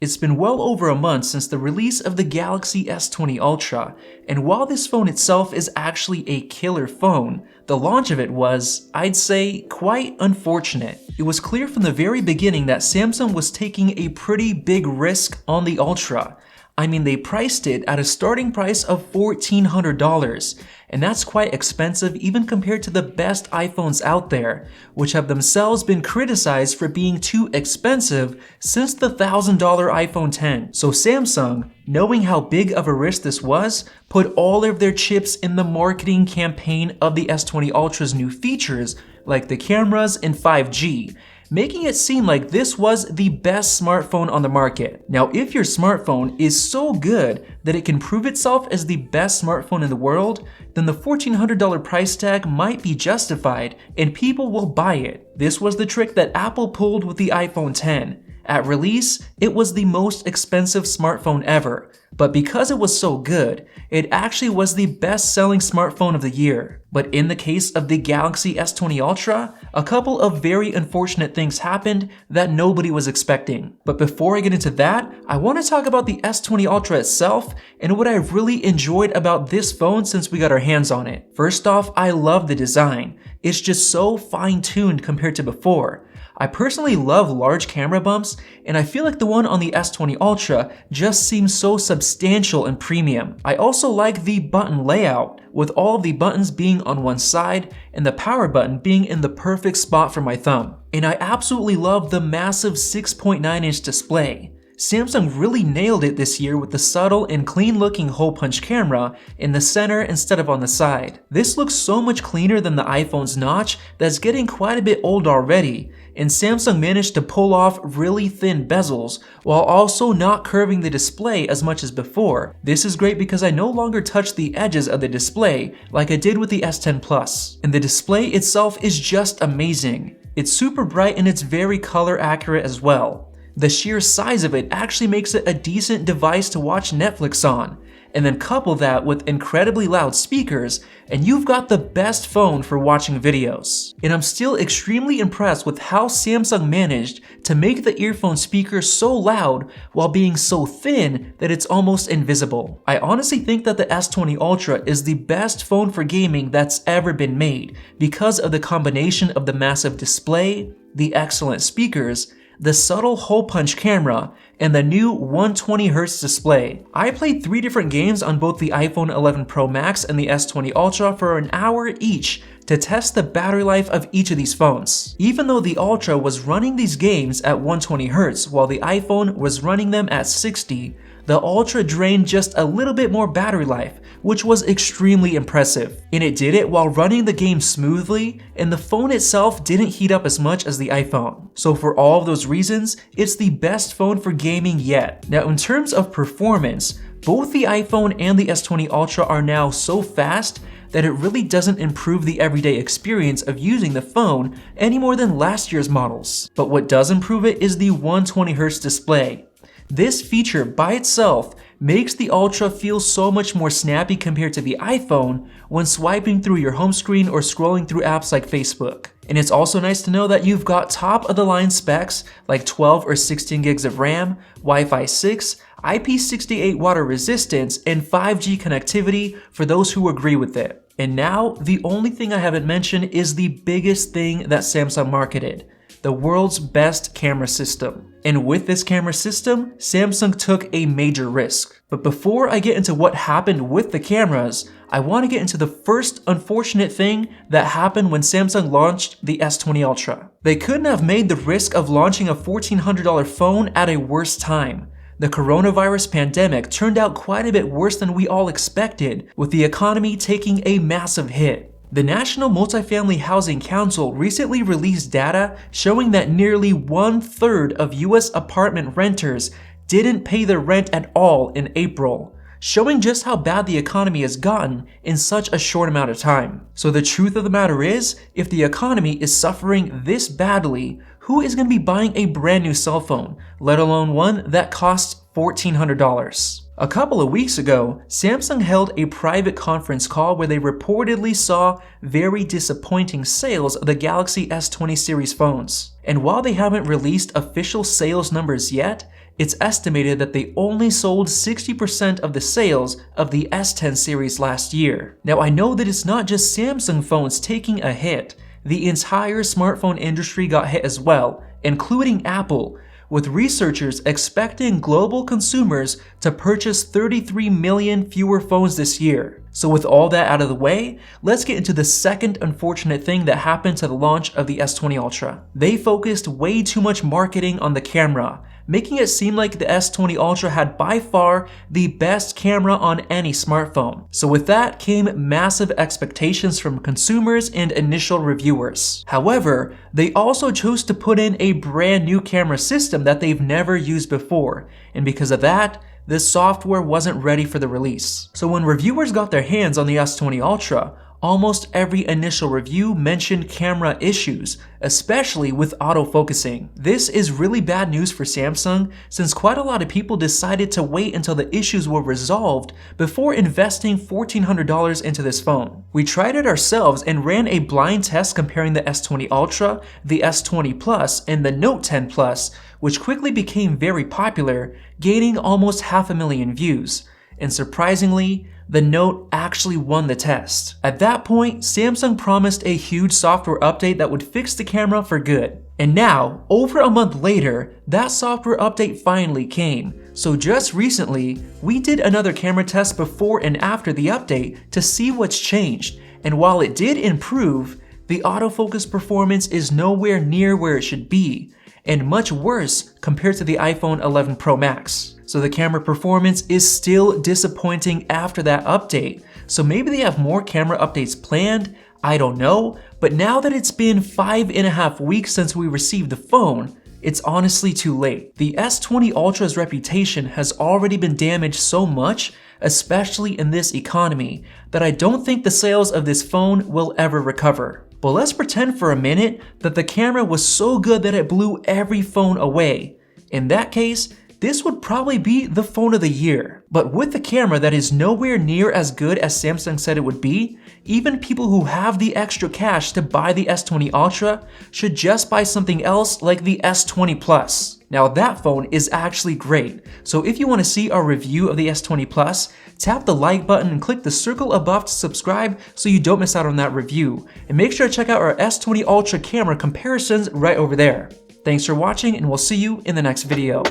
It's been well over a month since the release of the Galaxy S20 Ultra, and while this phone itself is actually a killer phone, the launch of it was, I'd say, quite unfortunate. It was clear from the very beginning that Samsung was taking a pretty big risk on the Ultra. I mean, they priced it at a starting price of $1,400, and that's quite expensive even compared to the best iPhones out there, which have themselves been criticized for being too expensive since the $1,000 iPhone X. So Samsung, knowing how big of a risk this was, put all of their chips in the marketing campaign of the S20 Ultra's new features, like the cameras and 5G, making it seem like this was the best smartphone on the market. Now, if your smartphone is so good that it can prove itself as the best smartphone in the world, then the $1,400 price tag might be justified and people will buy it. This was the trick that Apple pulled with the iPhone X. At release, it was the most expensive smartphone ever, but because it was so good, it actually was the best-selling smartphone of the year. But in the case of the Galaxy S20 Ultra, a couple of very unfortunate things happened that nobody was expecting. But before I get into that, I want to talk about the S20 Ultra itself and what I really enjoyed about this phone since we got our hands on it. First off, I love the design. It's just so fine-tuned compared to before. I personally love large camera bumps, and I feel like the one on the S20 Ultra just seems so substantial and premium. I also like the button layout, with all of the buttons being on one side and the power button being in the perfect spot for my thumb. And I absolutely love the massive 6.9-inch display. Samsung really nailed it this year with the subtle and clean-looking hole-punch camera in the center instead of on the side. This looks so much cleaner than the iPhone's notch that's getting quite a bit old already, and Samsung managed to pull off really thin bezels while also not curving the display as much as before. This is great because I no longer touch the edges of the display like I did with the S10 Plus. And the display itself is just amazing. It's super bright and it's very color accurate as well. The sheer size of it actually makes it a decent device to watch Netflix on. And then couple that with incredibly loud speakers, and you've got the best phone for watching videos. And I'm still extremely impressed with how Samsung managed to make the earphone speaker so loud while being so thin that it's almost invisible. I honestly think that the S20 Ultra is the best phone for gaming that's ever been made because of the combination of the massive display, the excellent speakers, the subtle hole-punch camera, and the new 120Hz display. I played 3 different games on both the iPhone 11 Pro Max and the S20 Ultra for an hour each to test the battery life of each of these phones. Even though the Ultra was running these games at 120Hz while the iPhone was running them at 60, the Ultra drained just a little bit more battery life, which was extremely impressive. And it did it while running the game smoothly, and the phone itself didn't heat up as much as the iPhone. So for all of those reasons, it's the best phone for gaming yet. Now in terms of performance, both the iPhone and the S20 Ultra are now so fast that it really doesn't improve the everyday experience of using the phone any more than last year's models. But what does improve it is the 120Hz display. This feature by itself makes the Ultra feel so much more snappy compared to the iPhone when swiping through your home screen or scrolling through apps like Facebook. And it's also nice to know that you've got top-of-the-line specs like 12 or 16 gigs of RAM, Wi-Fi 6, IP68 water resistance, and 5G connectivity for those who agree with it. And now, the only thing I haven't mentioned is the biggest thing that Samsung marketed: the world's best camera system. And with this camera system, Samsung took a major risk. But before I get into what happened with the cameras, I want to get into the first unfortunate thing that happened when Samsung launched the S20 Ultra. They couldn't have made the risk of launching a $1,400 phone at a worse time. The coronavirus pandemic turned out quite a bit worse than we all expected, with the economy taking a massive hit. The National Multifamily Housing Council recently released data showing that nearly 1/3 of US apartment renters didn't pay their rent at all in April, showing just how bad the economy has gotten in such a short amount of time. So the truth of the matter is, if the economy is suffering this badly, who is going to be buying a brand new cell phone, let alone one that costs $1,400? A couple of weeks ago, Samsung held a private conference call where they reportedly saw very disappointing sales of the Galaxy S20 series phones. And while they haven't released official sales numbers yet, It's estimated that they only sold 60% of the sales of the S10 series last year. Now, I know that it's not just Samsung phones taking a hit. The entire smartphone industry got hit as well, including Apple, with researchers expecting global consumers to purchase 33 million fewer phones this year. So with all that out of the way, let's get into the second unfortunate thing that happened to the launch of the S20 Ultra. They focused way too much marketing on the camera, making it seem like the S20 Ultra had by far the best camera on any smartphone. So with that came massive expectations from consumers and initial reviewers. However, they also chose to put in a brand new camera system that they've never used before, and because of that, this software wasn't ready for the release. So when reviewers got their hands on the S20 Ultra, almost every initial review mentioned camera issues, especially with autofocusing. This is really bad news for Samsung, since quite a lot of people decided to wait until the issues were resolved before investing $1,400 into this phone. We tried it ourselves and ran a blind test comparing the S20 Ultra, the S20 Plus, and the Note 10 Plus, which quickly became very popular, gaining almost 500,000 views. And surprisingly, the Note actually won the test. At that point, Samsung promised a huge software update that would fix the camera for good. And now, over a month later, that software update finally came. So just recently, we did another camera test before and after the update to see what's changed. And while it did improve, the autofocus performance is nowhere near where it should be, and much worse compared to the iPhone 11 Pro Max. So the camera performance is still disappointing after that update. So maybe they have more camera updates planned, I don't know, but now that it's been 5.5 weeks since we received the phone, it's honestly too late. The S20 Ultra's reputation has already been damaged so much, especially in this economy, that I don't think the sales of this phone will ever recover. But let's pretend for a minute that the camera was so good that it blew every phone away. In that case, this would probably be the phone of the year. But with the camera that is nowhere near as good as Samsung said it would be, even people who have the extra cash to buy the S20 Ultra should just buy something else like the S20 Plus. Now that phone is actually great, so if you want to see our review of the S20 Plus, tap the like button and click the circle above to subscribe so you don't miss out on that review. And make sure to check out our S20 Ultra camera comparisons right over there. Thanks for watching, and we'll see you in the next video.